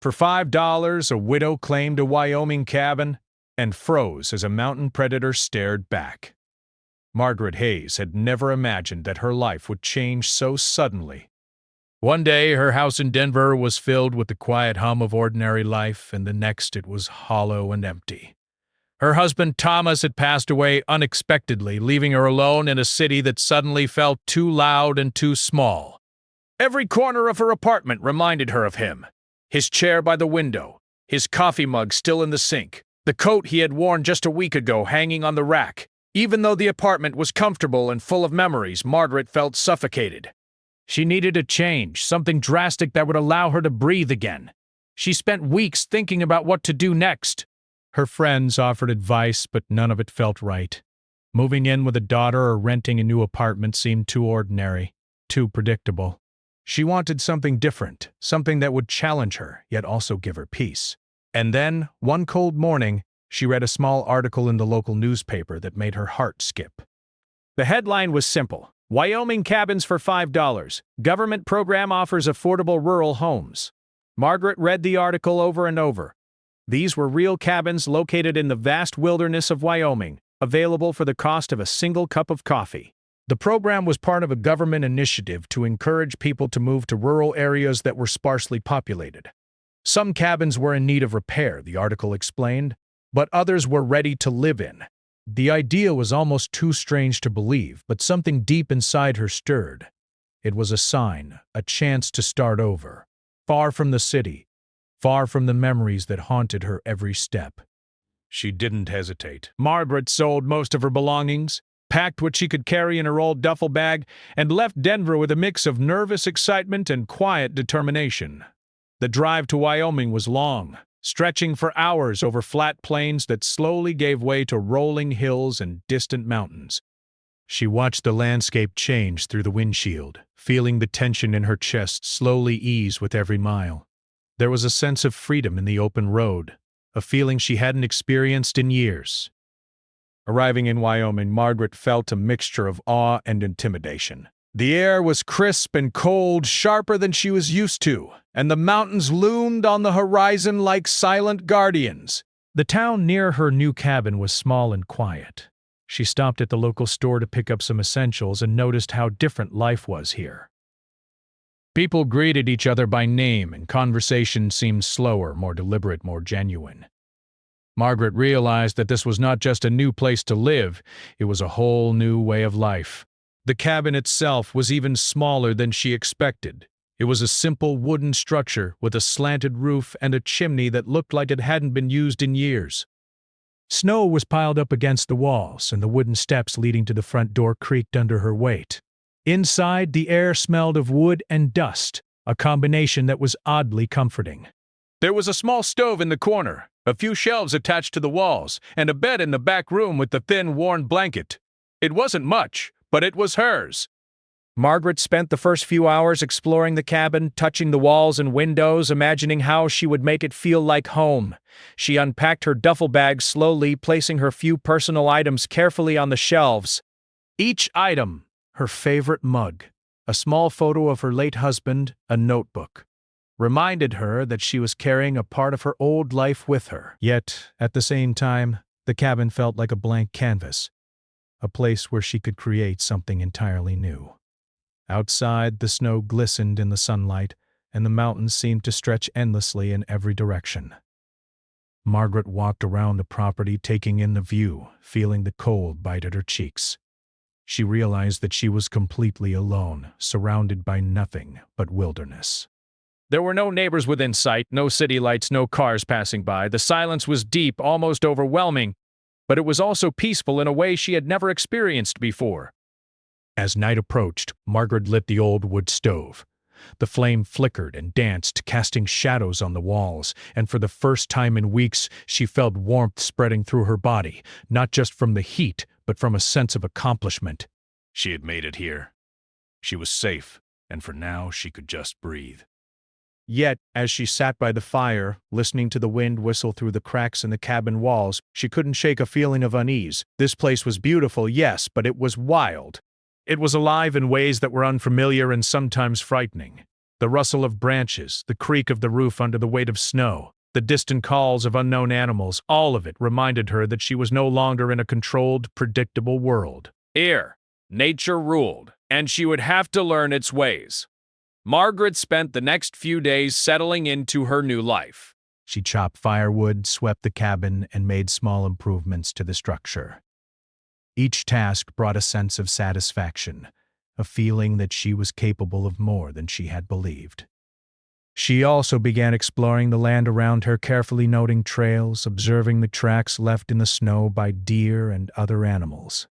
For $5, a widow claimed a Wyoming cabin and froze as a mountain predator stared back. Margaret Hayes had never imagined that her life would change so suddenly. One day, her house in Denver was filled with the quiet hum of ordinary life, and the next it was hollow and empty. Her husband Thomas had passed away unexpectedly, leaving her alone in a city that suddenly felt too loud and too small. Every corner of her apartment reminded her of him. His chair by the window, his coffee mug still in the sink, the coat he had worn just a week ago hanging on the rack. Even though the apartment was comfortable and full of memories, Margaret felt suffocated. She needed a change, something drastic that would allow her to breathe again. She spent weeks thinking about what to do next. Her friends offered advice, but none of it felt right. Moving in with a daughter or renting a new apartment seemed too ordinary, too predictable. She wanted something different, something that would challenge her, yet also give her peace. And then, one cold morning, she read a small article in the local newspaper that made her heart skip. The headline was simple: Wyoming cabins for $5. Government program offers affordable rural homes. Margaret read the article over and over. These were real cabins located in the vast wilderness of Wyoming, available for the cost of a single cup of coffee. The program was part of a government initiative to encourage people to move to rural areas that were sparsely populated. Some cabins were in need of repair, the article explained, but others were ready to live in. The idea was almost too strange to believe, but something deep inside her stirred. It was a sign, a chance to start over, far from the city, far from the memories that haunted her every step. She didn't hesitate. Margaret sold most of her belongings, packed what she could carry in her old duffel bag, and left Denver with a mix of nervous excitement and quiet determination. The drive to Wyoming was long, stretching for hours over flat plains that slowly gave way to rolling hills and distant mountains. She watched the landscape change through the windshield, feeling the tension in her chest slowly ease with every mile. There was a sense of freedom in the open road, a feeling she hadn't experienced in years. Arriving in Wyoming, Margaret felt a mixture of awe and intimidation. The air was crisp and cold, sharper than she was used to, and the mountains loomed on the horizon like silent guardians. The town near her new cabin was small and quiet. She stopped at the local store to pick up some essentials and noticed how different life was here. People greeted each other by name, and conversation seemed slower, more deliberate, more genuine. Margaret realized that this was not just a new place to live, it was a whole new way of life. The cabin itself was even smaller than she expected. It was a simple wooden structure with a slanted roof and a chimney that looked like it hadn't been used in years. Snow was piled up against the walls, and the wooden steps leading to the front door creaked under her weight. Inside, the air smelled of wood and dust, a combination that was oddly comforting. There was a small stove in the corner, a few shelves attached to the walls, and a bed in the back room with the thin, worn blanket. It wasn't much, but it was hers. Margaret spent the first few hours exploring the cabin, touching the walls and windows, imagining how she would make it feel like home. She unpacked her duffel bag slowly, placing her few personal items carefully on the shelves. Each item, her favorite mug, a small photo of her late husband, a notebook, reminded her that she was carrying a part of her old life with her. Yet, at the same time, the cabin felt like a blank canvas, a place where she could create something entirely new. Outside, the snow glistened in the sunlight, and the mountains seemed to stretch endlessly in every direction. Margaret walked around the property, taking in the view, feeling the cold bite at her cheeks. She realized that she was completely alone, surrounded by nothing but wilderness. There were no neighbors within sight, no city lights, no cars passing by. The silence was deep, almost overwhelming, but it was also peaceful in a way she had never experienced before. As night approached, Margaret lit the old wood stove. The flame flickered and danced, casting shadows on the walls, and for the first time in weeks, she felt warmth spreading through her body, not just from the heat, but from a sense of accomplishment. She had made it here. She was safe, and for now she could just breathe. Yet, as she sat by the fire, listening to the wind whistle through the cracks in the cabin walls, she couldn't shake a feeling of unease. This place was beautiful, yes, but it was wild. It was alive in ways that were unfamiliar and sometimes frightening. The rustle of branches, the creak of the roof under the weight of snow, the distant calls of unknown animals, all of it reminded her that she was no longer in a controlled, predictable world. Here, nature ruled, and she would have to learn its ways. Margaret spent the next few days settling into her new life. She chopped firewood, swept the cabin, and made small improvements to the structure. Each task brought a sense of satisfaction, a feeling that she was capable of more than she had believed. She also began exploring the land around her, carefully noting trails, observing the tracks left in the snow by deer and other animals.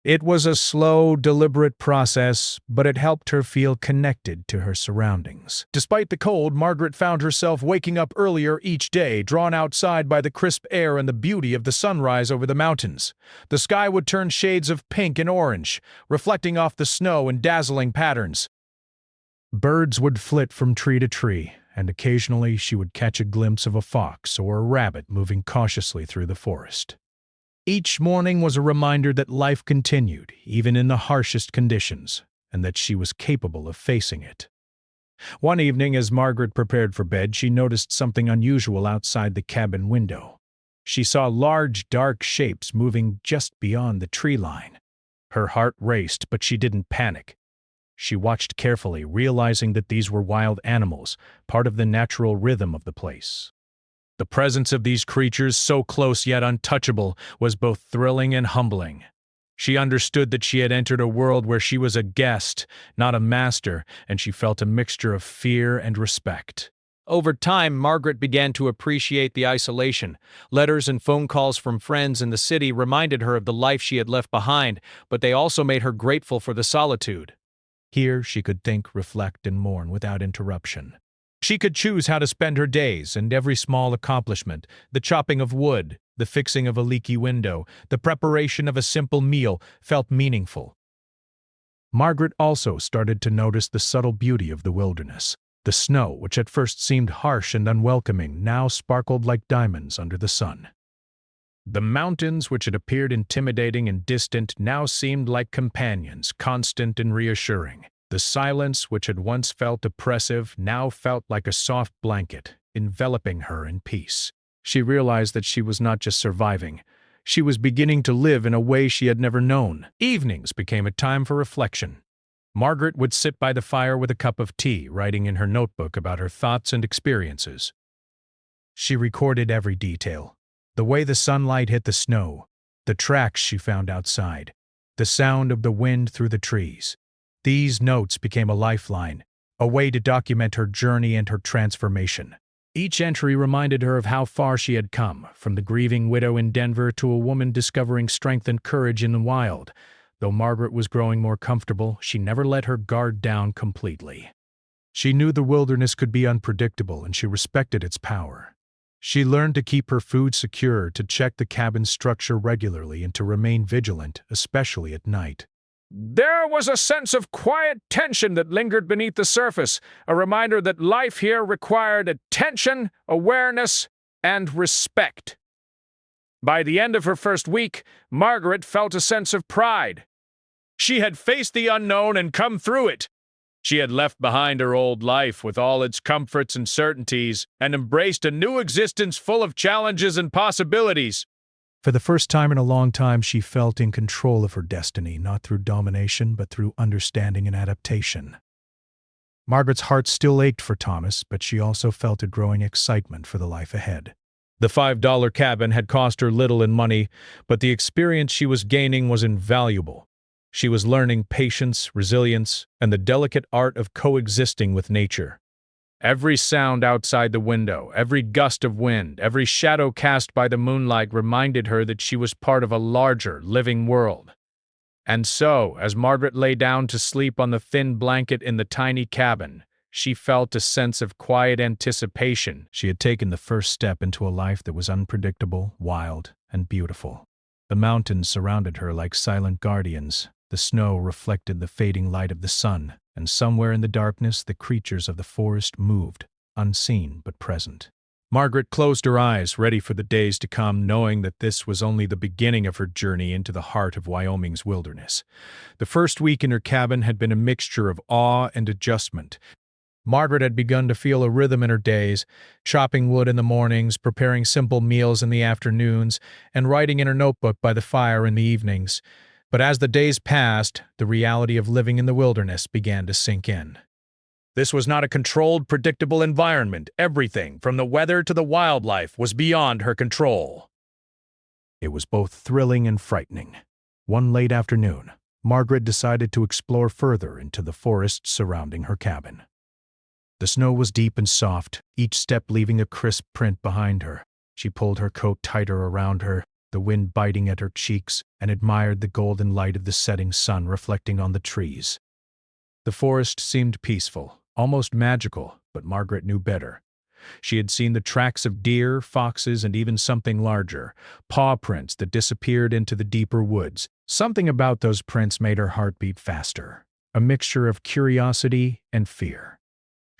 It was a slow, deliberate process, but it helped her feel connected to her surroundings. Despite the cold, Margaret found herself waking up earlier each day, drawn outside by the crisp air and the beauty of the sunrise over the mountains. The sky would turn shades of pink and orange, reflecting off the snow in dazzling patterns. Birds would flit from tree to tree, and occasionally she would catch a glimpse of a fox or a rabbit moving cautiously through the forest. Each morning was a reminder that life continued, even in the harshest conditions, and that she was capable of facing it. One evening, as Margaret prepared for bed, she noticed something unusual outside the cabin window. She saw large, dark shapes moving just beyond the tree line. Her heart raced, but she didn't panic. She watched carefully, realizing that these were wild animals, part of the natural rhythm of the place. The presence of these creatures, so close yet untouchable, was both thrilling and humbling. She understood that she had entered a world where she was a guest, not a master, and she felt a mixture of fear and respect. Over time, Margaret began to appreciate the isolation. Letters and phone calls from friends in the city reminded her of the life she had left behind, but they also made her grateful for the solitude. Here she could think, reflect, and mourn without interruption. She could choose how to spend her days, and every small accomplishment, the chopping of wood, the fixing of a leaky window, the preparation of a simple meal, felt meaningful. Margaret also started to notice the subtle beauty of the wilderness. The snow, which at first seemed harsh and unwelcoming, now sparkled like diamonds under the sun. The mountains, which had appeared intimidating and distant, now seemed like companions, constant and reassuring. The silence, which had once felt oppressive, now felt like a soft blanket, enveloping her in peace. She realized that she was not just surviving. She was beginning to live in a way she had never known. Evenings became a time for reflection. Margaret would sit by the fire with a cup of tea, writing in her notebook about her thoughts and experiences. She recorded every detail: the way the sunlight hit the snow, the tracks she found outside, the sound of the wind through the trees. These notes became a lifeline, a way to document her journey and her transformation. Each entry reminded her of how far she had come, from the grieving widow in Denver to a woman discovering strength and courage in the wild. Though Margaret was growing more comfortable, she never let her guard down completely. She knew the wilderness could be unpredictable, and she respected its power. She learned to keep her food secure, to check the cabin's structure regularly, and to remain vigilant, especially at night. There was a sense of quiet tension that lingered beneath the surface, a reminder that life here required attention, awareness, and respect. By the end of her first week, Margaret felt a sense of pride. She had faced the unknown and come through it. She had left behind her old life with all its comforts and certainties and embraced a new existence full of challenges and possibilities. For the first time in a long time, she felt in control of her destiny, not through domination, but through understanding and adaptation. Margaret's heart still ached for Thomas, but she also felt a growing excitement for the life ahead. The $5 cabin had cost her little in money, but the experience she was gaining was invaluable. She was learning patience, resilience, and the delicate art of coexisting with nature. Every sound outside the window, every gust of wind, every shadow cast by the moonlight reminded her that she was part of a larger, living world. And so, as Margaret lay down to sleep on the thin blanket in the tiny cabin, she felt a sense of quiet anticipation. She had taken the first step into a life that was unpredictable, wild, and beautiful. The mountains surrounded her like silent guardians. The snow reflected the fading light of the sun, and somewhere in the darkness the creatures of the forest moved, unseen but present. Margaret closed her eyes, ready for the days to come, knowing that this was only the beginning of her journey into the heart of Wyoming's wilderness. The first week in her cabin had been a mixture of awe and adjustment. Margaret had begun to feel a rhythm in her days, chopping wood in the mornings, preparing simple meals in the afternoons, and writing in her notebook by the fire in the evenings. But as the days passed, the reality of living in the wilderness began to sink in. This was not a controlled, predictable environment. Everything, from the weather to the wildlife, was beyond her control. It was both thrilling and frightening. One late afternoon, Margaret decided to explore further into the forest surrounding her cabin. The snow was deep and soft, each step leaving a crisp print behind her. She pulled her coat tighter around her, the wind biting at her cheeks, and admired the golden light of the setting sun reflecting on the trees. The forest seemed peaceful, almost magical, but Margaret knew better. She had seen the tracks of deer, foxes, and even something larger, paw prints that disappeared into the deeper woods. Something about those prints made her heart beat faster, a mixture of curiosity and fear.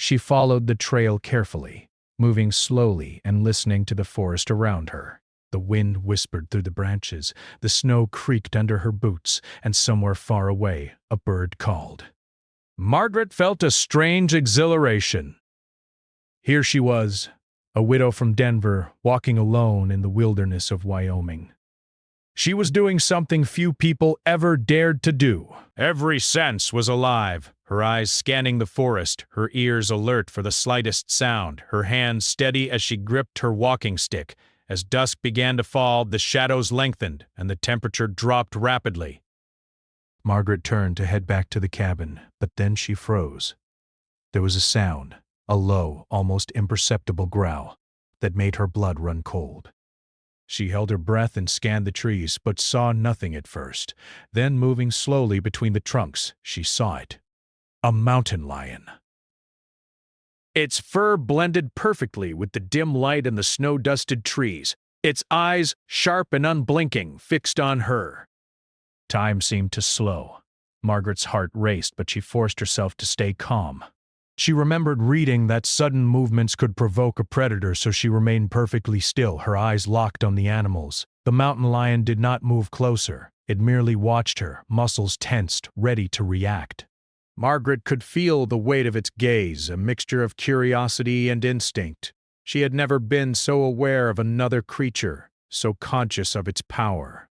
She followed the trail carefully, moving slowly and listening to the forest around her. The wind whispered through the branches, the snow creaked under her boots, and somewhere far away, a bird called. Margaret felt a strange exhilaration. Here she was, a widow from Denver, walking alone in the wilderness of Wyoming. She was doing something few people ever dared to do. Every sense was alive, her eyes scanning the forest, her ears alert for the slightest sound, her hands steady as she gripped her walking stick. As dusk began to fall, the shadows lengthened, and the temperature dropped rapidly. Margaret turned to head back to the cabin, but then she froze. There was a sound, a low, almost imperceptible growl, that made her blood run cold. She held her breath and scanned the trees, but saw nothing at first. Then, moving slowly between the trunks, she saw it. A mountain lion. Its fur blended perfectly with the dim light and the snow-dusted trees, its eyes, sharp and unblinking, fixed on her. Time seemed to slow. Margaret's heart raced, but she forced herself to stay calm. She remembered reading that sudden movements could provoke a predator, so she remained perfectly still, her eyes locked on the animals. The mountain lion did not move closer. It merely watched her, muscles tensed, ready to react. Margaret could feel the weight of its gaze, a mixture of curiosity and instinct. She had never been so aware of another creature, so conscious of its power.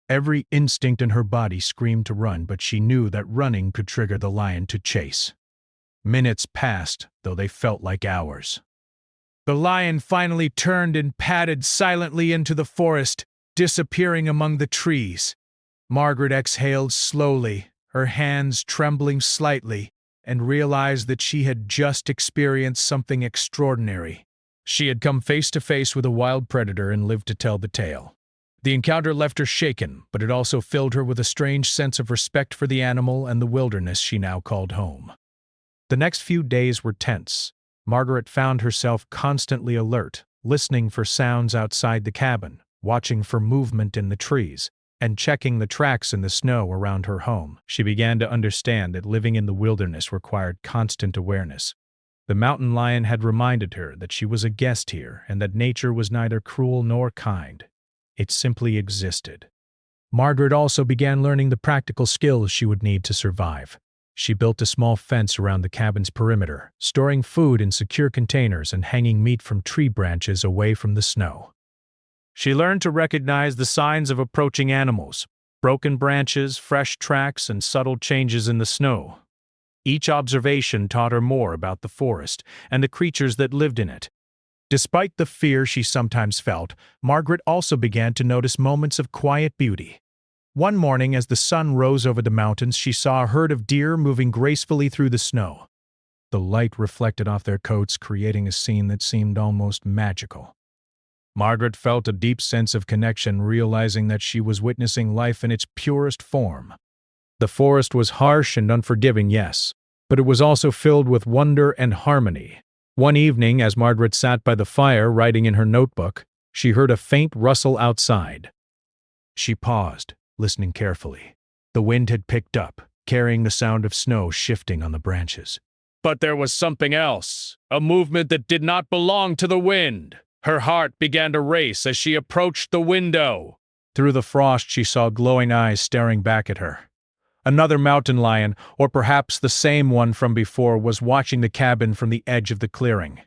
Every instinct in her body screamed to run, but she knew that running could trigger the lion to chase. Minutes passed, though they felt like hours. The lion finally turned and padded silently into the forest, disappearing among the trees. Margaret exhaled slowly, her hands trembling slightly, and realized that she had just experienced something extraordinary. She had come face to face with a wild predator and lived to tell the tale. The encounter left her shaken, but it also filled her with a strange sense of respect for the animal and the wilderness she now called home. The next few days were tense. Margaret found herself constantly alert, listening for sounds outside the cabin, watching for movement in the trees, and checking the tracks in the snow around her home. She began to understand that living in the wilderness required constant awareness. The mountain lion had reminded her that she was a guest here and that nature was neither cruel nor kind. It simply existed. Margaret also began learning the practical skills she would need to survive. She built a small fence around the cabin's perimeter, storing food in secure containers and hanging meat from tree branches away from the snow. She learned to recognize the signs of approaching animals, broken branches, fresh tracks, and subtle changes in the snow. Each observation taught her more about the forest and the creatures that lived in it. Despite the fear she sometimes felt, Margaret also began to notice moments of quiet beauty. One morning, as the sun rose over the mountains, she saw a herd of deer moving gracefully through the snow. The light reflected off their coats, creating a scene that seemed almost magical. Margaret felt a deep sense of connection, realizing that she was witnessing life in its purest form. The forest was harsh and unforgiving, yes, but it was also filled with wonder and harmony. One evening, as Margaret sat by the fire writing in her notebook, she heard a faint rustle outside. She paused, listening carefully. The wind had picked up, carrying the sound of snow shifting on the branches. But there was something else, a movement that did not belong to the wind. Her heart began to race as she approached the window. Through the frost, she saw glowing eyes staring back at her. Another mountain lion, or perhaps the same one from before, was watching the cabin from the edge of the clearing.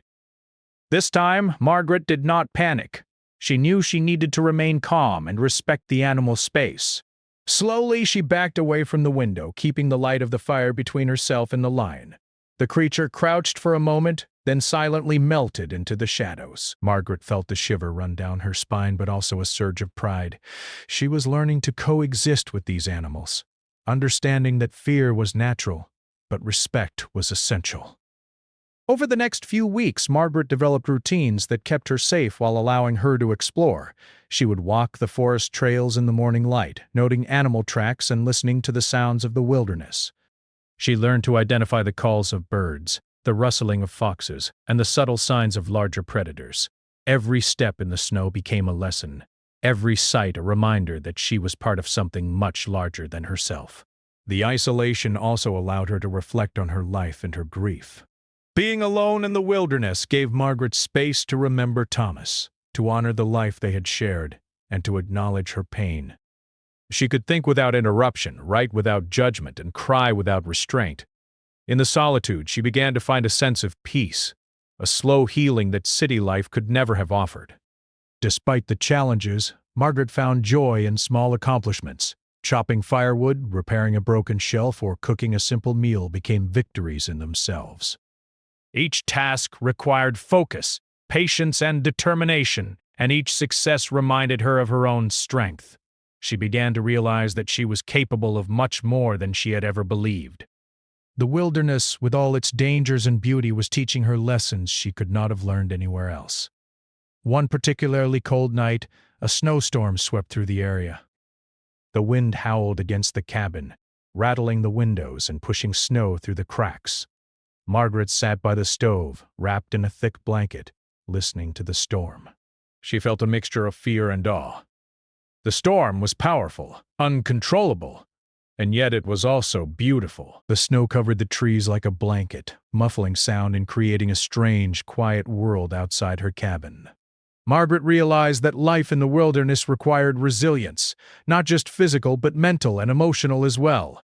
This time, Margaret did not panic. She knew she needed to remain calm and respect the animal's space. Slowly, she backed away from the window, keeping the light of the fire between herself and the lion. The creature crouched for a moment, then silently melted into the shadows. Margaret felt the shiver run down her spine, but also a surge of pride. She was learning to coexist with these animals, understanding that fear was natural, but respect was essential. Over the next few weeks, Margaret developed routines that kept her safe while allowing her to explore. She would walk the forest trails in the morning light, noting animal tracks and listening to the sounds of the wilderness. She learned to identify the calls of birds, the rustling of foxes, and the subtle signs of larger predators. Every step in the snow became a lesson, every sight a reminder that she was part of something much larger than herself. The isolation also allowed her to reflect on her life and her grief. Being alone in the wilderness gave Margaret space to remember Thomas, to honor the life they had shared, and to acknowledge her pain. She could think without interruption, write without judgment, and cry without restraint. In the solitude, she began to find a sense of peace, a slow healing that city life could never have offered. Despite the challenges, Margaret found joy in small accomplishments. Chopping firewood, repairing a broken shelf, or cooking a simple meal became victories in themselves. Each task required focus, patience, and determination, and each success reminded her of her own strength. She began to realize that she was capable of much more than she had ever believed. The wilderness, with all its dangers and beauty, was teaching her lessons she could not have learned anywhere else. One particularly cold night, a snowstorm swept through the area. The wind howled against the cabin, rattling the windows and pushing snow through the cracks. Margaret sat by the stove, wrapped in a thick blanket, listening to the storm. She felt a mixture of fear and awe. The storm was powerful, uncontrollable, and yet it was also beautiful. The snow covered the trees like a blanket, muffling sound and creating a strange, quiet world outside her cabin. Margaret realized that life in the wilderness required resilience, not just physical but mental and emotional as well.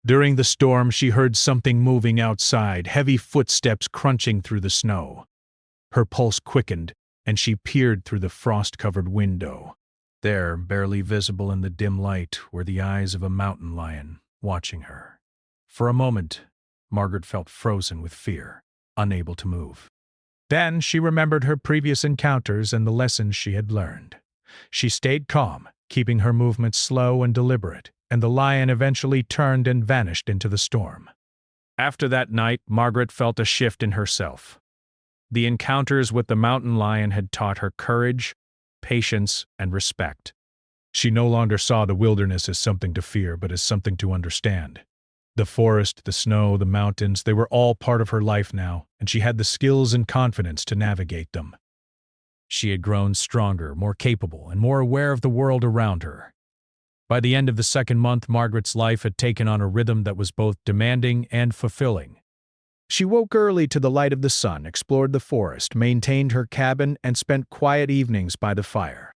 During the storm, she heard something moving outside, heavy footsteps crunching through the snow. Her pulse quickened, and she peered through the frost-covered window. There, barely visible in the dim light, were the eyes of a mountain lion, watching her. For a moment, Margaret felt frozen with fear, unable to move. Then she remembered her previous encounters and the lessons she had learned. She stayed calm, keeping her movements slow and deliberate, and the lion eventually turned and vanished into the storm. After that night, Margaret felt a shift in herself. The encounters with the mountain lion had taught her courage, patience, and respect. She no longer saw the wilderness as something to fear, but as something to understand. The forest, the snow, the mountains, they were all part of her life now, and she had the skills and confidence to navigate them. She had grown stronger, more capable, and more aware of the world around her. By the end of the second month, Margaret's life had taken on a rhythm that was both demanding and fulfilling. She woke early to the light of the sun, explored the forest, maintained her cabin, and spent quiet evenings by the fire.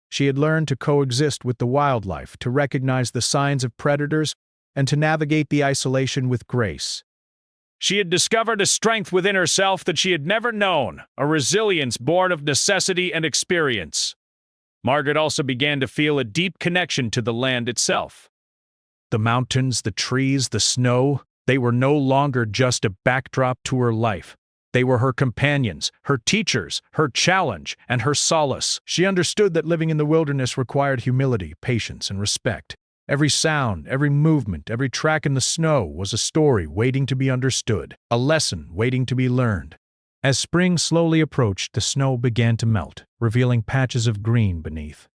She had learned to coexist with the wildlife, to recognize the signs of predators, and to navigate the isolation with grace. She had discovered a strength within herself that she had never known, a resilience born of necessity and experience. Margaret also began to feel a deep connection to the land itself. The mountains, the trees, the snow, they were no longer just a backdrop to her life. They were her companions, her teachers, her challenge, and her solace. She understood that living in the wilderness required humility, patience, and respect. Every sound, every movement, every track in the snow was a story waiting to be understood, a lesson waiting to be learned. As spring slowly approached, the snow began to melt, revealing patches of green beneath.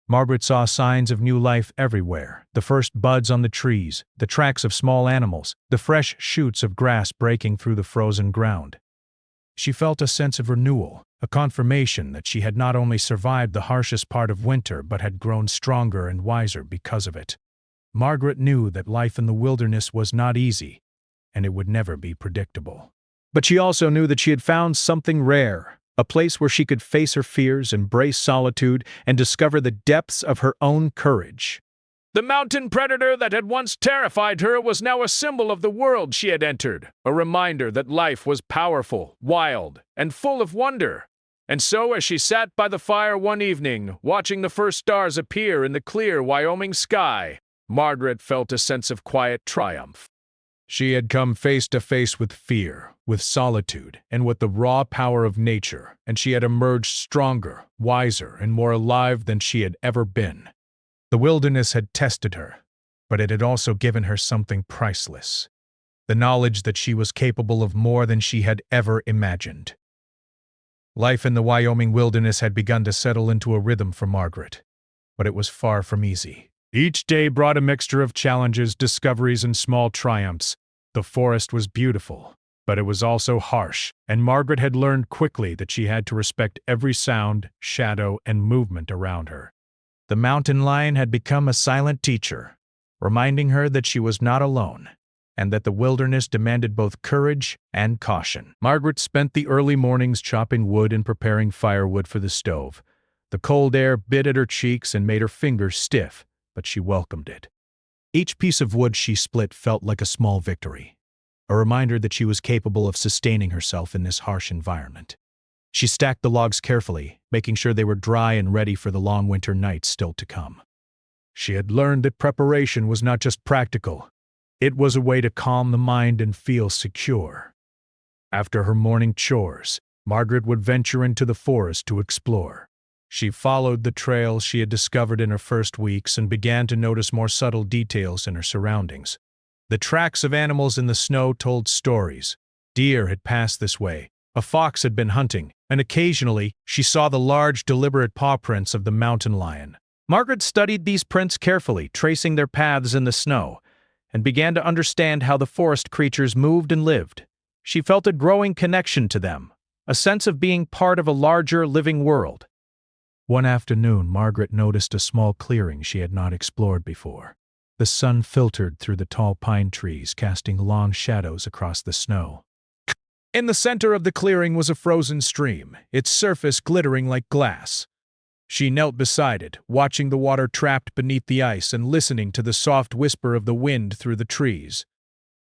Margaret saw signs of new life everywhere, the first buds on the trees, the tracks of small animals, the fresh shoots of grass breaking through the frozen ground. She felt a sense of renewal, a confirmation that she had not only survived the harshest part of winter but had grown stronger and wiser because of it. Margaret knew that life in the wilderness was not easy, and it would never be predictable. But she also knew that she had found something rare, a place where she could face her fears, embrace solitude, and discover the depths of her own courage. The mountain predator that had once terrified her was now a symbol of the world she had entered, a reminder that life was powerful, wild, and full of wonder. And so, as she sat by the fire one evening, watching the first stars appear in the clear Wyoming sky, Margaret felt a sense of quiet triumph. She had come face to face with fear, with solitude, and with the raw power of nature, and she had emerged stronger, wiser, and more alive than she had ever been. The wilderness had tested her, but it had also given her something priceless: the knowledge that she was capable of more than she had ever imagined. Life in the Wyoming wilderness had begun to settle into a rhythm for Margaret, but it was far from easy. Each day brought a mixture of challenges, discoveries, and small triumphs. The forest was beautiful, but it was also harsh, and Margaret had learned quickly that she had to respect every sound, shadow, and movement around her. The mountain lion had become a silent teacher, reminding her that she was not alone, and that the wilderness demanded both courage and caution. Margaret spent the early mornings chopping wood and preparing firewood for the stove. The cold air bit at her cheeks and made her fingers stiff, but she welcomed it. Each piece of wood she split felt like a small victory, a reminder that she was capable of sustaining herself in this harsh environment. She stacked the logs carefully, making sure they were dry and ready for the long winter nights still to come. She had learned that preparation was not just practical. It was a way to calm the mind and feel secure. After her morning chores, Margaret would venture into the forest to explore. She followed the trails she had discovered in her first weeks and began to notice more subtle details in her surroundings. The tracks of animals in the snow told stories. Deer had passed this way, a fox had been hunting, and occasionally she saw the large, deliberate paw prints of the mountain lion. Margaret studied these prints carefully, tracing their paths in the snow, and began to understand how the forest creatures moved and lived. She felt a growing connection to them, a sense of being part of a larger, living world. One afternoon, Margaret noticed a small clearing she had not explored before. The sun filtered through the tall pine trees, casting long shadows across the snow. In the center of the clearing was a frozen stream, its surface glittering like glass. She knelt beside it, watching the water trapped beneath the ice and listening to the soft whisper of the wind through the trees.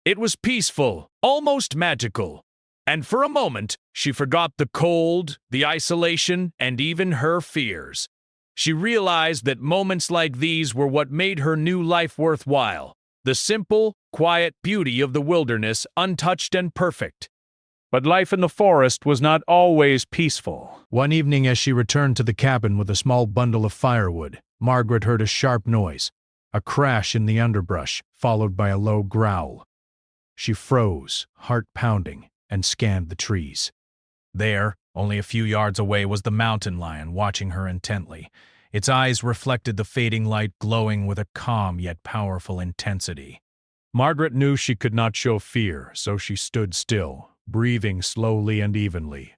It was peaceful, almost magical. And for a moment, she forgot the cold, the isolation, and even her fears. She realized that moments like these were what made her new life worthwhile, the simple, quiet beauty of the wilderness, untouched and perfect. But life in the forest was not always peaceful. One evening, as she returned to the cabin with a small bundle of firewood, Margaret heard a sharp noise, a crash in the underbrush, followed by a low growl. She froze, heart pounding, and scanned the trees. There, only a few yards away, was the mountain lion watching her intently. Its eyes reflected the fading light, glowing with a calm yet powerful intensity. Margaret knew she could not show fear, so she stood still, breathing slowly and evenly.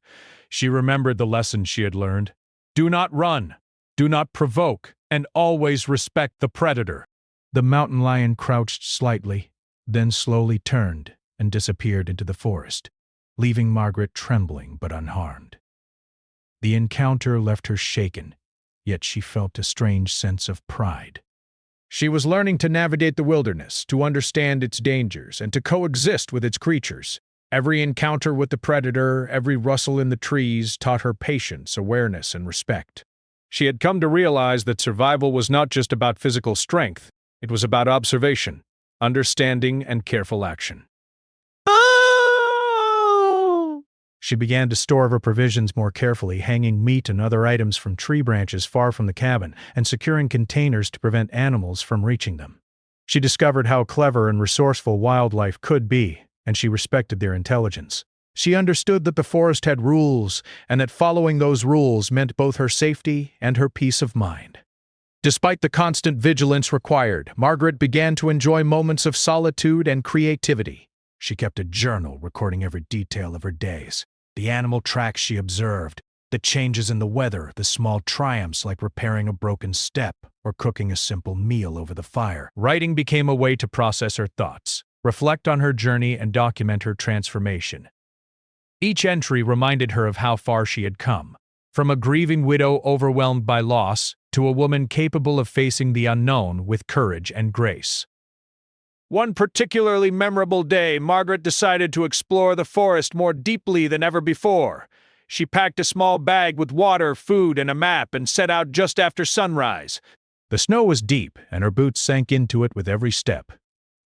She remembered the lesson she had learned. Do not run, do not provoke, and always respect the predator. The mountain lion crouched slightly, then slowly turned and disappeared into the forest, leaving Margaret trembling but unharmed. The encounter left her shaken, yet she felt a strange sense of pride. She was learning to navigate the wilderness, to understand its dangers, and to coexist with its creatures. Every encounter with the predator, every rustle in the trees, taught her patience, awareness, and respect. She had come to realize that survival was not just about physical strength, it was about observation, understanding, and careful action. She began to store her provisions more carefully, hanging meat and other items from tree branches far from the cabin and securing containers to prevent animals from reaching them. She discovered how clever and resourceful wildlife could be, and she respected their intelligence. She understood that the forest had rules, and that following those rules meant both her safety and her peace of mind. Despite the constant vigilance required, Margaret began to enjoy moments of solitude and creativity. She kept a journal recording every detail of her days, the animal tracks she observed, the changes in the weather, the small triumphs like repairing a broken step or cooking a simple meal over the fire. Writing became a way to process her thoughts, reflect on her journey, and document her transformation. Each entry reminded her of how far she had come, from a grieving widow overwhelmed by loss to a woman capable of facing the unknown with courage and grace. One particularly memorable day, Margaret decided to explore the forest more deeply than ever before. She packed a small bag with water, food, and a map and set out just after sunrise. The snow was deep, and her boots sank into it with every step,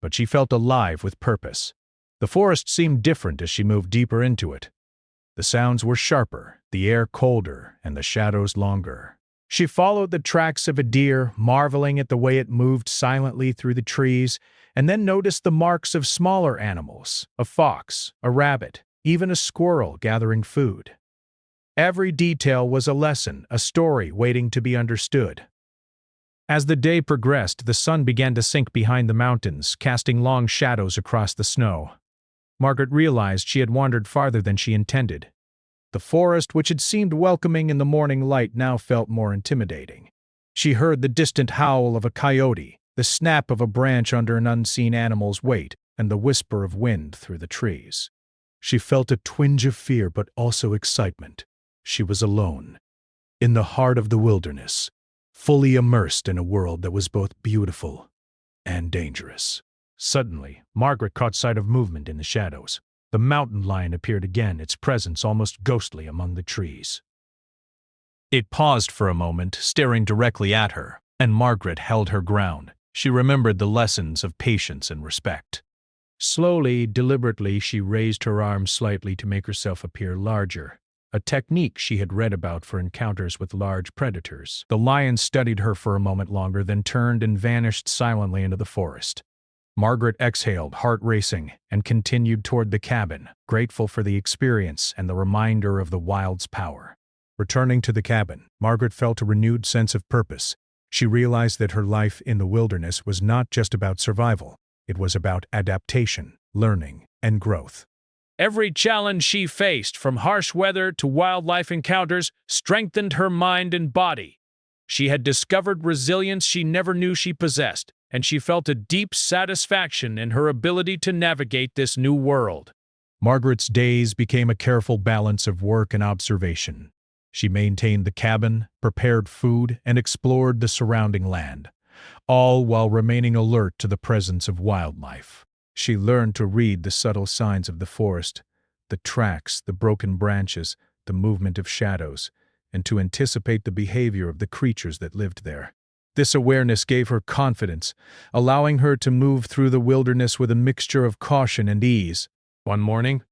but she felt alive with purpose. The forest seemed different as she moved deeper into it. The sounds were sharper, the air colder, and the shadows longer. She followed the tracks of a deer, marveling at the way it moved silently through the trees, and then noticed the marks of smaller animals, a fox, a rabbit, even a squirrel gathering food. Every detail was a lesson, a story waiting to be understood. As the day progressed, the sun began to sink behind the mountains, casting long shadows across the snow. Margaret realized she had wandered farther than she intended. The forest, which had seemed welcoming in the morning light, now felt more intimidating. She heard the distant howl of a coyote, the snap of a branch under an unseen animal's weight, and the whisper of wind through the trees. She felt a twinge of fear, but also excitement. She was alone, in the heart of the wilderness, fully immersed in a world that was both beautiful and dangerous. Suddenly, Margaret caught sight of movement in the shadows. The mountain lion appeared again, its presence almost ghostly among the trees. It paused for a moment, staring directly at her, and Margaret held her ground. She remembered the lessons of patience and respect. Slowly, deliberately, she raised her arms slightly to make herself appear larger, a technique she had read about for encounters with large predators. The lion studied her for a moment longer, then turned and vanished silently into the forest. Margaret exhaled, heart racing, and continued toward the cabin, grateful for the experience and the reminder of the wild's power. Returning to the cabin, Margaret felt a renewed sense of purpose. She realized that her life in the wilderness was not just about survival. It was about adaptation, learning, and growth. Every challenge she faced, from harsh weather to wildlife encounters, strengthened her mind and body. She had discovered resilience she never knew she possessed, and she felt a deep satisfaction in her ability to navigate this new world. Margaret's days became a careful balance of work and observation. She maintained the cabin, prepared food, and explored the surrounding land, all while remaining alert to the presence of wildlife. She learned to read the subtle signs of the forest, the tracks, the broken branches, the movement of shadows, and to anticipate the behavior of the creatures that lived there. This awareness gave her confidence, allowing her to move through the wilderness with a mixture of caution and ease. One morning,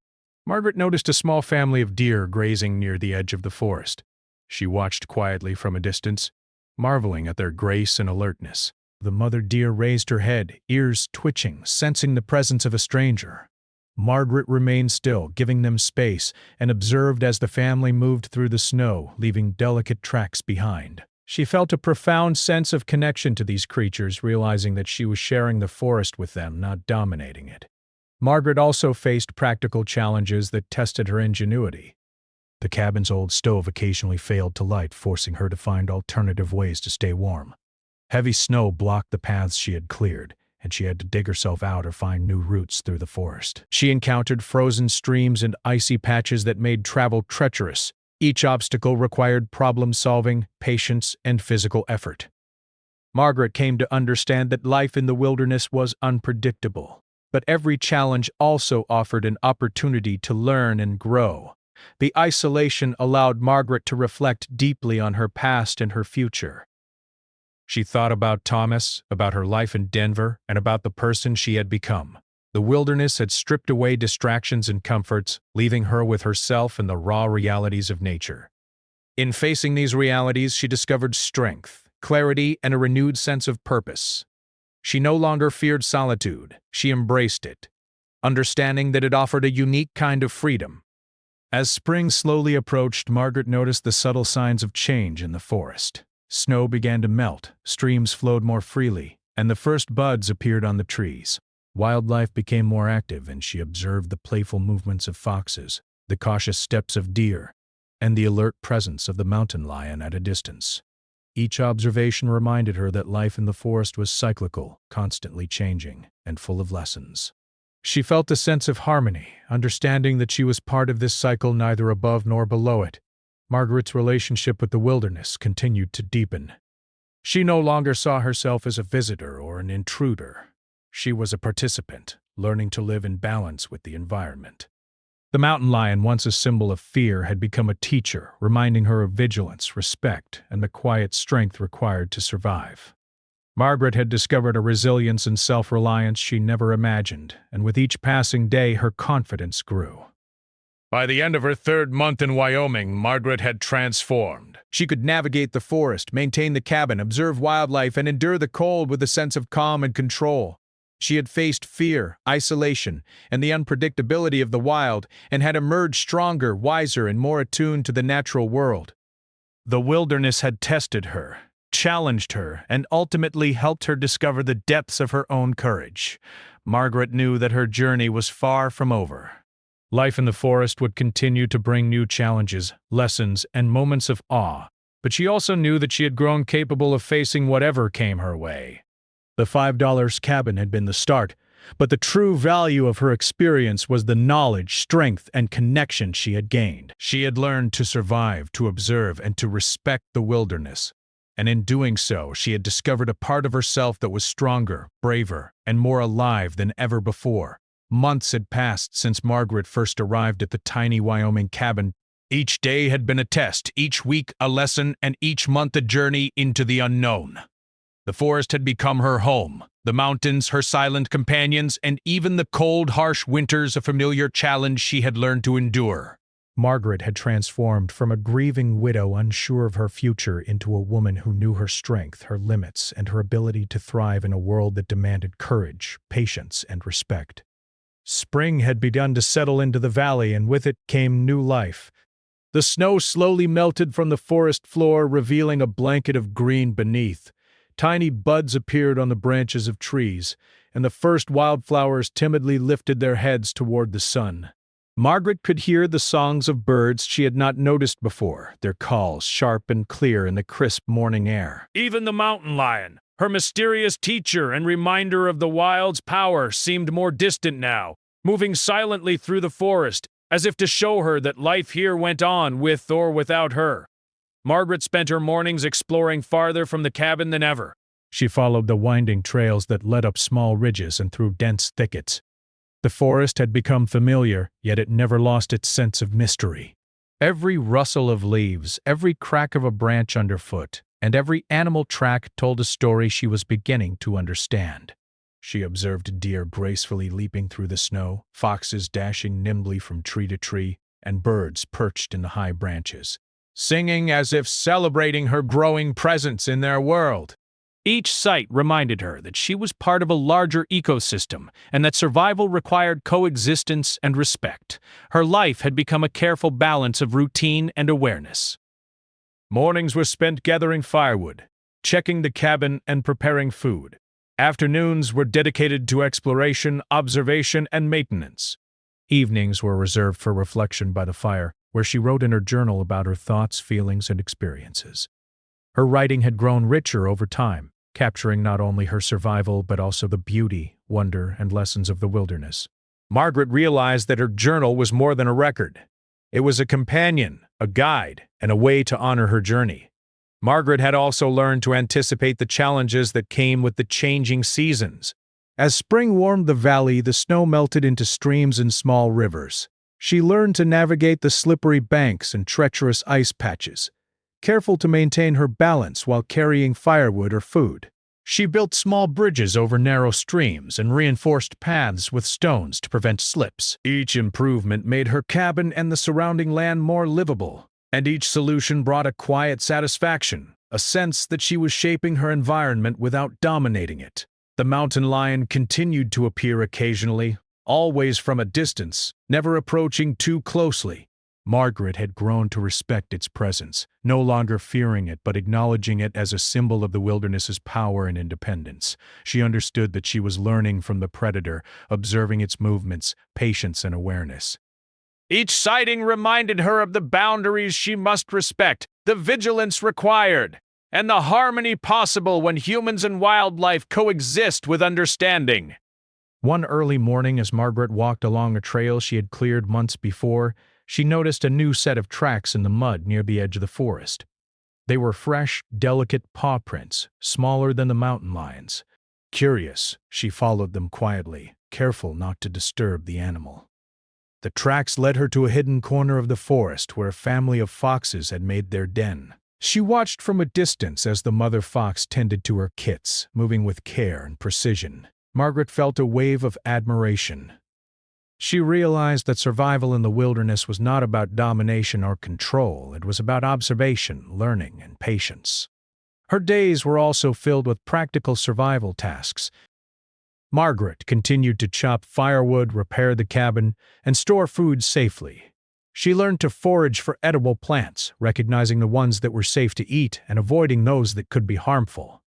Margaret noticed a small family of deer grazing near the edge of the forest. She watched quietly from a distance, marveling at their grace and alertness. The mother deer raised her head, ears twitching, sensing the presence of a stranger. Margaret remained still, giving them space, and observed as the family moved through the snow, leaving delicate tracks behind. She felt a profound sense of connection to these creatures, realizing that she was sharing the forest with them, not dominating it. Margaret also faced practical challenges that tested her ingenuity. The cabin's old stove occasionally failed to light, forcing her to find alternative ways to stay warm. Heavy snow blocked the paths she had cleared, and she had to dig herself out or find new routes through the forest. She encountered frozen streams and icy patches that made travel treacherous. Each obstacle required problem-solving, patience, and physical effort. Margaret came to understand that life in the wilderness was unpredictable, but every challenge also offered an opportunity to learn and grow. The isolation allowed Margaret to reflect deeply on her past and her future. She thought about Thomas, about her life in Denver, and about the person she had become. The wilderness had stripped away distractions and comforts, leaving her with herself and the raw realities of nature. In facing these realities, she discovered strength, clarity, and a renewed sense of purpose. She no longer feared solitude. She embraced it, understanding that it offered a unique kind of freedom. As spring slowly approached, Margaret noticed the subtle signs of change in the forest. Snow began to melt, streams flowed more freely, and the first buds appeared on the trees. Wildlife became more active, and she observed the playful movements of foxes, the cautious steps of deer, and the alert presence of the mountain lion at a distance. Each observation reminded her that life in the forest was cyclical, constantly changing, and full of lessons. She felt a sense of harmony, understanding that she was part of this cycle, neither above nor below it. Margaret's relationship with the wilderness continued to deepen. She no longer saw herself as a visitor or an intruder. She was a participant, learning to live in balance with the environment. The mountain lion, once a symbol of fear, had become a teacher, reminding her of vigilance, respect, and the quiet strength required to survive. Margaret had discovered a resilience and self-reliance she never imagined, and with each passing day her confidence grew. By the end of her 3rd month in Wyoming, Margaret had transformed. She could navigate the forest, maintain the cabin, observe wildlife, and endure the cold with a sense of calm and control. She had faced fear, isolation, and the unpredictability of the wild, and had emerged stronger, wiser, and more attuned to the natural world. The wilderness had tested her, challenged her, and ultimately helped her discover the depths of her own courage. Margaret knew that her journey was far from over. Life in the forest would continue to bring new challenges, lessons, and moments of awe, but she also knew that she had grown capable of facing whatever came her way. The $5 cabin had been the start, but the true value of her experience was the knowledge, strength, and connection she had gained. She had learned to survive, to observe, and to respect the wilderness. And in doing so, she had discovered a part of herself that was stronger, braver, and more alive than ever before. Months had passed since Margaret first arrived at the tiny Wyoming cabin. Each day had been a test, each week a lesson, and each month a journey into the unknown. The forest had become her home, the mountains her silent companions, and even the cold, harsh winters a familiar challenge she had learned to endure. Margaret had transformed from a grieving widow unsure of her future into a woman who knew her strength, her limits, and her ability to thrive in a world that demanded courage, patience, and respect. Spring had begun to settle into the valley, and with it came new life. The snow slowly melted from the forest floor, revealing a blanket of green beneath. Tiny buds appeared on the branches of trees, and the first wildflowers timidly lifted their heads toward the sun. Margaret could hear the songs of birds she had not noticed before, their calls sharp and clear in the crisp morning air. Even the mountain lion, her mysterious teacher and reminder of the wild's power, seemed more distant now, moving silently through the forest, as if to show her that life here went on with or without her. Margaret spent her mornings exploring farther from the cabin than ever. She followed the winding trails that led up small ridges and through dense thickets. The forest had become familiar, yet it never lost its sense of mystery. Every rustle of leaves, every crack of a branch underfoot, and every animal track told a story she was beginning to understand. She observed deer gracefully leaping through the snow, foxes dashing nimbly from tree to tree, and birds perched in the high branches, singing as if celebrating her growing presence in their world. Each sight reminded her that she was part of a larger ecosystem and that survival required coexistence and respect. Her life had become a careful balance of routine and awareness. Mornings were spent gathering firewood, checking the cabin, and preparing food. Afternoons were dedicated to exploration, observation, and maintenance. Evenings were reserved for reflection by the fire, where she wrote in her journal about her thoughts, feelings, and experiences. Her writing had grown richer over time, capturing not only her survival but also the beauty, wonder, and lessons of the wilderness. Margaret realized that her journal was more than a record. It was a companion, a guide, and a way to honor her journey. Margaret had also learned to anticipate the challenges that came with the changing seasons. As spring warmed the valley, the snow melted into streams and small rivers. She learned to navigate the slippery banks and treacherous ice patches, careful to maintain her balance while carrying firewood or food. She built small bridges over narrow streams and reinforced paths with stones to prevent slips. Each improvement made her cabin and the surrounding land more livable, and each solution brought a quiet satisfaction, a sense that she was shaping her environment without dominating it. The mountain lion continued to appear occasionally, always from a distance, never approaching too closely. Margaret had grown to respect its presence, no longer fearing it but acknowledging it as a symbol of the wilderness's power and independence. She understood that she was learning from the predator, observing its movements, patience, and awareness. Each sighting reminded her of the boundaries she must respect, the vigilance required, and the harmony possible when humans and wildlife coexist with understanding. One early morning, as Margaret walked along a trail she had cleared months before, she noticed a new set of tracks in the mud near the edge of the forest. They were fresh, delicate paw prints, smaller than the mountain lions. Curious, she followed them quietly, careful not to disturb the animal. The tracks led her to a hidden corner of the forest where a family of foxes had made their den. She watched from a distance as the mother fox tended to her kits, moving with care and precision. Margaret felt a wave of admiration. She realized that survival in the wilderness was not about domination or control. It was about observation, learning, and patience. Her days were also filled with practical survival tasks. Margaret continued to chop firewood, repair the cabin, and store food safely. She learned to forage for edible plants, recognizing the ones that were safe to eat and avoiding those that could be harmful.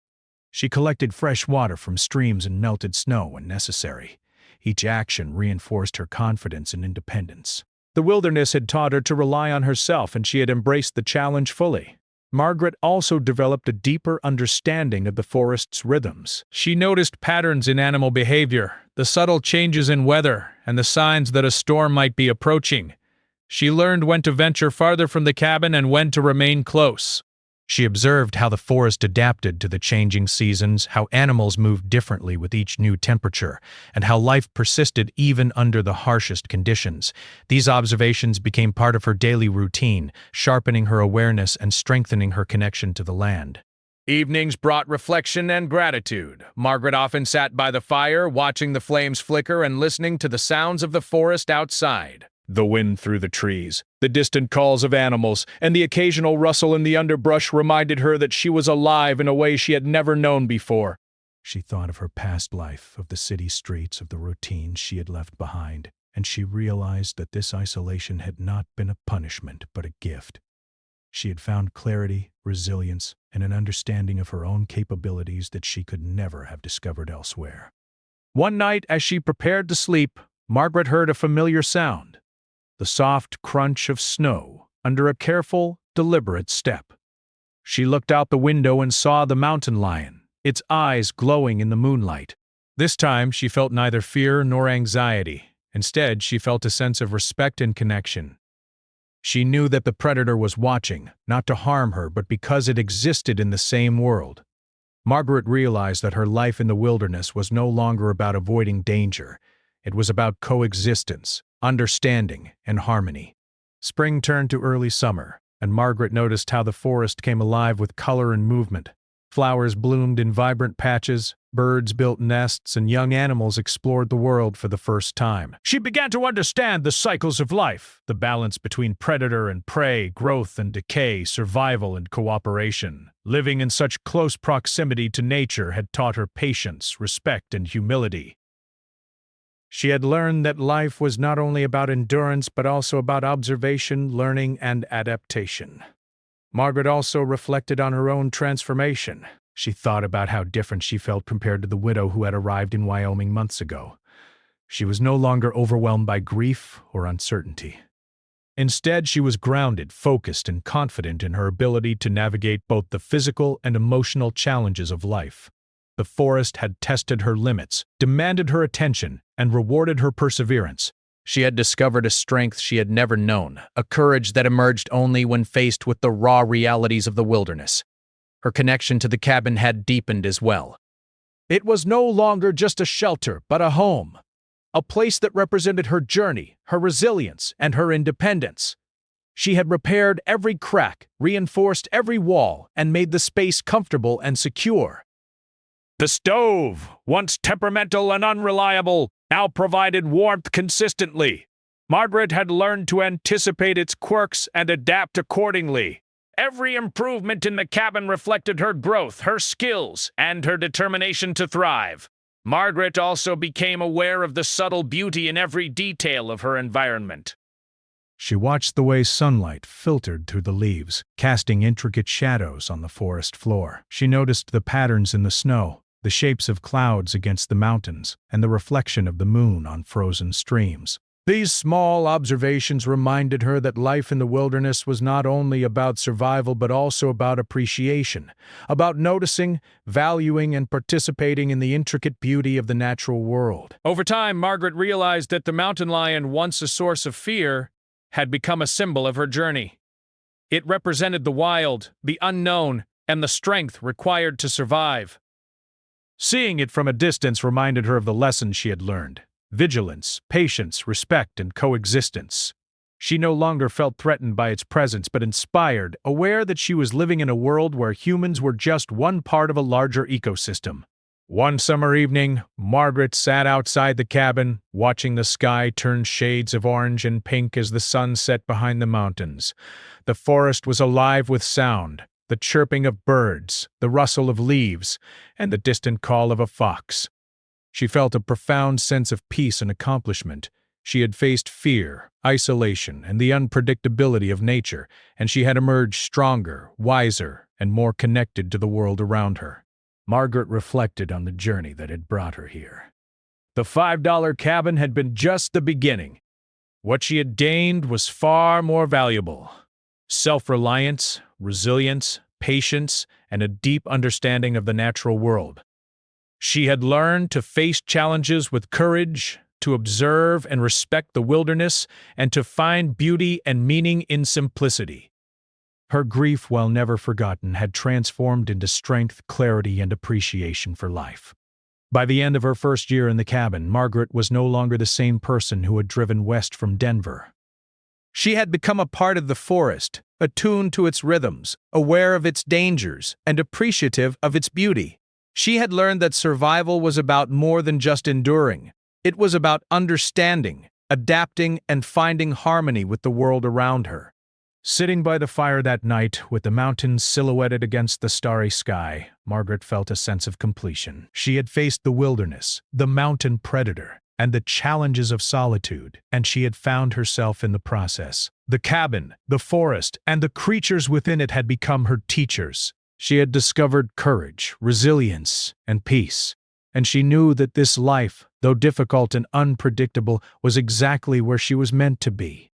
She collected fresh water from streams and melted snow when necessary. Each action reinforced her confidence and independence. The wilderness had taught her to rely on herself, and she had embraced the challenge fully. Margaret also developed a deeper understanding of the forest's rhythms. She noticed patterns in animal behavior, the subtle changes in weather, and the signs that a storm might be approaching. She learned when to venture farther from the cabin and when to remain close. She observed how the forest adapted to the changing seasons, how animals moved differently with each new temperature, and how life persisted even under the harshest conditions. These observations became part of her daily routine, sharpening her awareness and strengthening her connection to the land. Evenings brought reflection and gratitude. Margaret often sat by the fire, watching the flames flicker and listening to the sounds of the forest outside. The wind through the trees, the distant calls of animals, and the occasional rustle in the underbrush reminded her that she was alive in a way she had never known before. She thought of her past life, of the city streets, of the routines she had left behind, and she realized that this isolation had not been a punishment but a gift. She had found clarity, resilience, and an understanding of her own capabilities that she could never have discovered elsewhere. One night, as she prepared to sleep, Margaret heard a familiar sound. The soft crunch of snow under a careful, deliberate step. She looked out the window and saw the mountain lion, its eyes glowing in the moonlight. This time she felt neither fear nor anxiety. Instead, she felt a sense of respect and connection. She knew that the predator was watching, not to harm her, but because it existed in the same world. Margaret realized that her life in the wilderness was no longer about avoiding danger. It was about coexistence, understanding, and harmony. Spring turned to early summer, and Margaret noticed how the forest came alive with color and movement. Flowers bloomed in vibrant patches, birds built nests, and young animals explored the world for the first time. She began to understand the cycles of life, the balance between predator and prey, growth and decay, survival and cooperation. Living in such close proximity to nature had taught her patience, respect, and humility. She had learned that life was not only about endurance but also about observation, learning, and adaptation. Margaret also reflected on her own transformation. She thought about how different she felt compared to the widow who had arrived in Wyoming months ago. She was no longer overwhelmed by grief or uncertainty. Instead, she was grounded, focused, and confident in her ability to navigate both the physical and emotional challenges of life. The forest had tested her limits, demanded her attention, and rewarded her perseverance. She had discovered a strength she had never known, a courage that emerged only when faced with the raw realities of the wilderness. Her connection to the cabin had deepened as well. It was no longer just a shelter, but a home, a place that represented her journey, her resilience, and her independence. She had repaired every crack, reinforced every wall, and made the space comfortable and secure. The stove, once temperamental and unreliable, now provided warmth consistently. Margaret had learned to anticipate its quirks and adapt accordingly. Every improvement in the cabin reflected her growth, her skills, and her determination to thrive. Margaret also became aware of the subtle beauty in every detail of her environment. She watched the way sunlight filtered through the leaves, casting intricate shadows on the forest floor. She noticed the patterns in the snow, the shapes of clouds against the mountains, and the reflection of the moon on frozen streams. These small observations reminded her that life in the wilderness was not only about survival but also about appreciation, about noticing, valuing, and participating in the intricate beauty of the natural world. Over time, Margaret realized that the mountain lion, once a source of fear, had become a symbol of her journey. It represented the wild, the unknown, and the strength required to survive. Seeing it from a distance reminded her of the lessons she had learned: vigilance, patience, respect, and coexistence. She no longer felt threatened by its presence, but inspired, aware that she was living in a world where humans were just one part of a larger ecosystem. One summer evening, Margaret sat outside the cabin, watching the sky turn shades of orange and pink as the sun set behind the mountains. The forest was alive with sound: the chirping of birds, the rustle of leaves, and the distant call of a fox. She felt a profound sense of peace and accomplishment. She had faced fear, isolation, and the unpredictability of nature, and she had emerged stronger, wiser, and more connected to the world around her. Margaret reflected on the journey that had brought her here. The $5 cabin had been just the beginning. What she had gained was far more valuable: self-reliance, resilience, patience, and a deep understanding of the natural world. She had learned to face challenges with courage, to observe and respect the wilderness, and to find beauty and meaning in simplicity. Her grief, while never forgotten, had transformed into strength, clarity, and appreciation for life. By the end of her first year in the cabin, Margaret was no longer the same person who had driven west from Denver. She had become a part of the forest, attuned to its rhythms, aware of its dangers, and appreciative of its beauty. She had learned that survival was about more than just enduring. It was about understanding, adapting, and finding harmony with the world around her. Sitting by the fire that night, with the mountains silhouetted against the starry sky, Margaret felt a sense of completion. She had faced the wilderness, the mountain predator, and the challenges of solitude, and she had found herself in the process. The cabin, the forest, and the creatures within it had become her teachers. She had discovered courage, resilience, and peace, and she knew that this life, though difficult and unpredictable, was exactly where she was meant to be.